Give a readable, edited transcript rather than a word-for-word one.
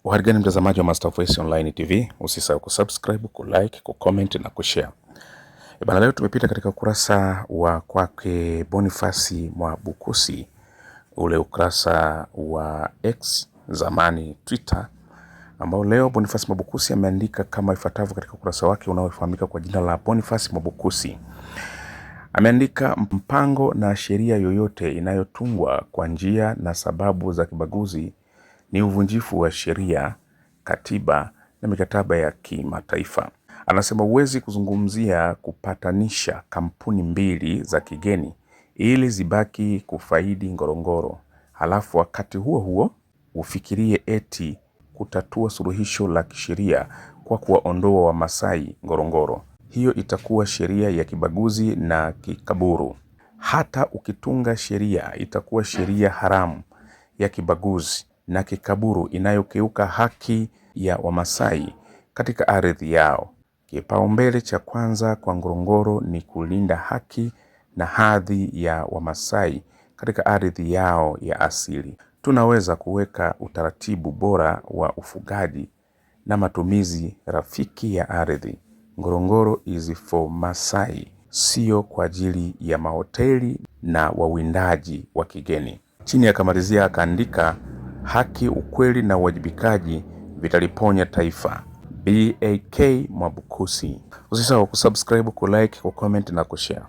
Uharigani mtazamaji wa Master Voice Online TV, usisahau kusubscribe, kulike, kucomment na kushare. Bana, leo tumepita katika ukurasa wa kwake Boniface Mwabukusi, ule ukurasa wa X zamani Twitter, ambao leo Boniface Mwabukusi ameandika kama ifuatavyo katika ukurasa wake unaofahamika kwa jina la Boniface Mwabukusi. Ameandika, mpango na sheria yoyote inayotungwa kwa njia na sababu za kibaguzi ni uvunjifu wa sheria, katiba na mikataba ya kimataifa. Anasema huwezi kuzungumzia kupatanisha kampuni mbili za kigeni ili zibaki kufaidi Ngorongoro, halafu wakati huo huo ufikirie eti kutatua suluhisho la kisheria kwa kuwaondoa Wamasai Ngorongoro. Hiyo itakuwa sheria ya kibaguzi na kikaburu. Hata ukitunga sheria itakuwa sheria haramu ya kibaguzi na kikaburu inayokeuka haki ya Wamasai katika ardhi yao. Kipaumbele cha kwanza kwa Ngorongoro ni kulinda haki na hadhi ya Wamasai katika ardhi yao ya asili. Tunaweza kuweka utaratibu bora wa ufugaji na matumizi rafiki ya ardhi. Ngorongoro is for Masai, sio kwa ajili ya mahoteli na wawindaji wa kigeni. Chini akamalizia akaandika, haki, ukweli na uwajibikaji vitaliponya taifa. BAK Mwabukusi. Usisahau kusubscribe, kulike, kucomment na kushare.